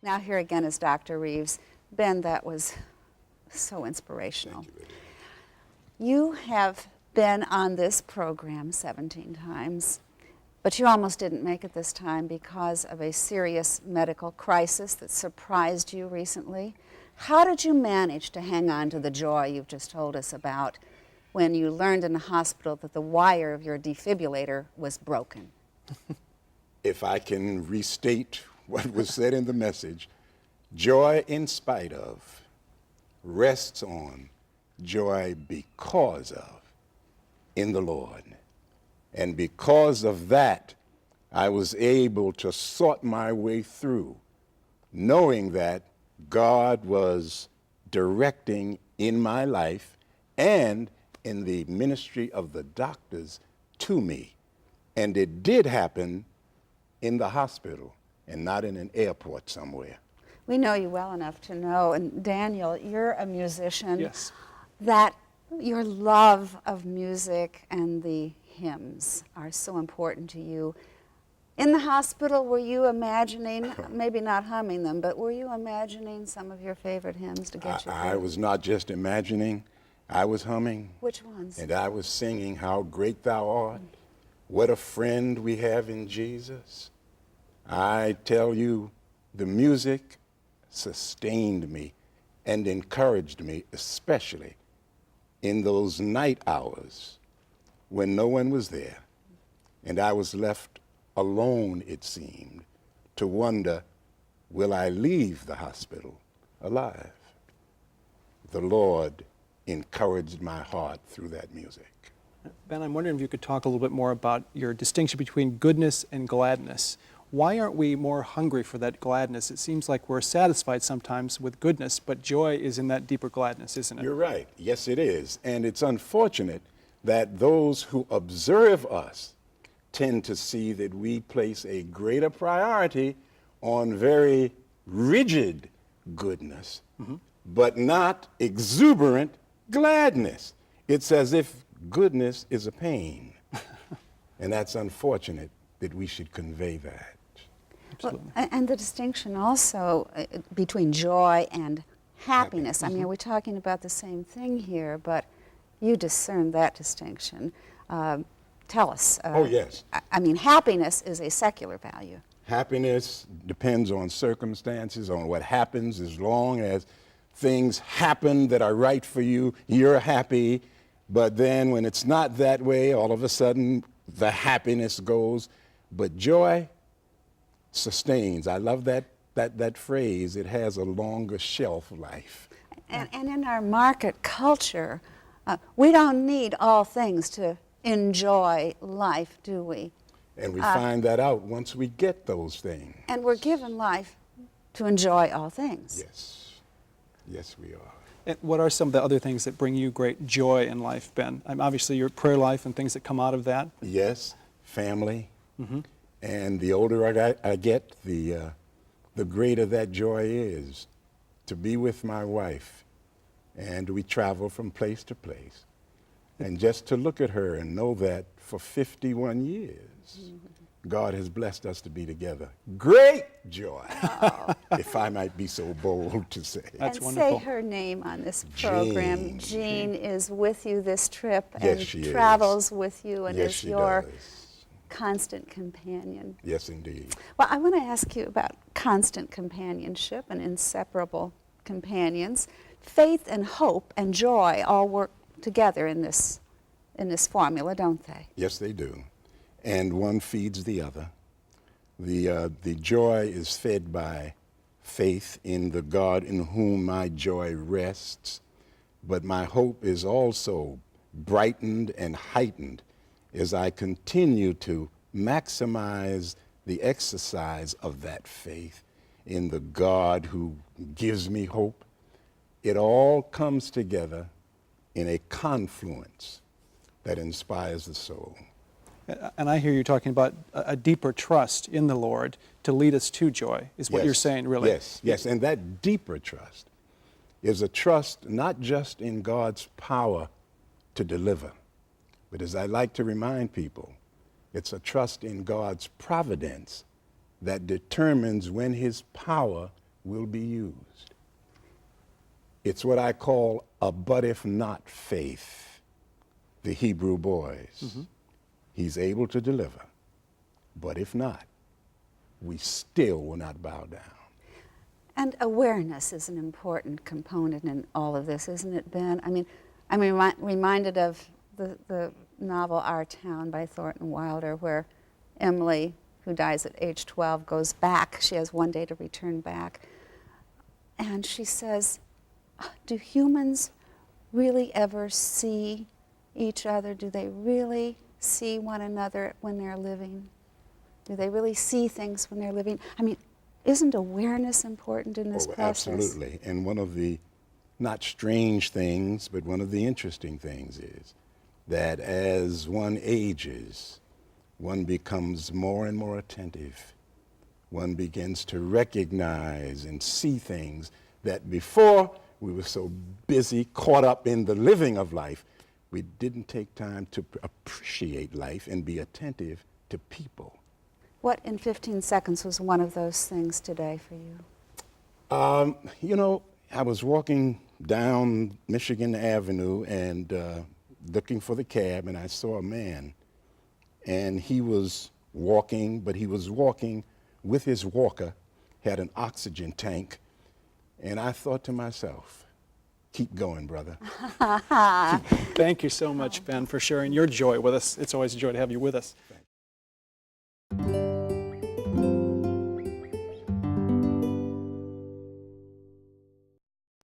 Now here again is Dr. Reaves. Ben, that was so inspirational. Thank you, Lydia. You have been on this program 17 times, but you almost didn't make it this time because of a serious medical crisis that surprised you recently. How did you manage to hang on to the joy you've just told us about when you learned in the hospital that the wire of your defibrillator was broken? If I can restate what was said in the message, joy in spite of rests on joy because of in the Lord. And because of that, I was able to sort my way through, knowing that God was directing in my life and in the ministry of the doctors to me. And it did happen in the hospital and not in an airport somewhere. We know you well enough to know, and Daniel, you're a musician. Yes. That your love of music and the hymns are so important to you. In the hospital, were you imagining, maybe not humming them, but were you imagining some of your favorite hymns to get you through? I was not just imagining, I was humming. Which ones? And I was singing, "How Great Thou Art, What a Friend We Have in Jesus." I tell you, the music sustained me and encouraged me, especially in those night hours when no one was there and I was left alone, it seemed, to wonder, will I leave the hospital alive? The Lord encouraged my heart through that music. Ben, I'm wondering if you could talk a little bit more about your distinction between goodness and gladness. Why aren't we more hungry for that gladness? It seems like we're satisfied sometimes with goodness, but joy is in that deeper gladness, isn't it? You're right. Yes, it is. And it's unfortunate that those who observe us tend to see that we place a greater priority on very rigid goodness, but not exuberant gladness. It's as if goodness is a pain. And that's unfortunate that we should convey that. Well, and the distinction also between joy and happiness. I mean, are we talking about the same thing here? But you discern that distinction. Tell us. Oh, yes. I mean, happiness is a secular value. Happiness depends on circumstances, on what happens. As long as things happen that are right for you, you're happy. But then when it's not that way, all of a sudden the happiness goes. But joy sustains. I love that phrase. It has a longer shelf life. And in our market culture, we don't need all things to enjoy life, do we? And we find that out once we get those things. And we're given life to enjoy all things. Yes. Yes, we are. And what are some of the other things that bring you great joy in life, Ben? Obviously, your prayer life and things that come out of that. Yes, family. And the older I get, the greater that joy is to be with my wife. And we travel from place to place. And just to look at her and know that for 51 years, God has blessed us to be together. Great joy, if I might be so bold to say. That's and wonderful. say her name on this program. Jean is with you this trip Yes, and she is. travels with you and Yes, is she your does. constant companion. Yes, indeed. Well, I want to ask you about constant companionship and inseparable companions. Faith and hope and joy all work together in this formula, don't they? Yes, they do. And one feeds the other. The joy is fed by faith in the God in whom my joy rests, but my hope is also brightened and heightened as I continue to maximize the exercise of that faith in the God who gives me hope. It all comes together in a confluence that inspires the soul. And I hear you talking about a deeper trust in the Lord to lead us to joy, is what you're saying, really. Yes, yes. And that deeper trust is a trust not just in God's power to deliver, but as I like to remind people, it's a trust in God's providence that determines when his power will be used. It's what I call a but if not faith. The Hebrew boys. He's able to deliver, but if not, we still will not bow down. And awareness is an important component in all of this, isn't it, Ben? I mean, I'm reminded of the novel Our Town by Thornton Wilder, where Emily, who dies at age 12, goes back. She has one day to return back. And she says, do humans really ever see each other? Do they really see one another when they're living? Do they really see things when they're living? I mean, isn't awareness important in this process? Absolutely. And one of the not strange things, but one of the interesting things is that as one ages, one becomes more and more attentive. One begins to recognize and see things that before we were so busy, caught up in the living of life, we didn't take time to appreciate life and be attentive to people. What in 15 seconds was one of those things today for you? You know, I was walking down Michigan Avenue and looking for the cab, and I saw a man. And he was walking, but he was walking with his walker, had an oxygen tank. And I thought to myself, keep going, brother. Thank you so much, Ben, for sharing your joy with us. It's always a joy to have you with us.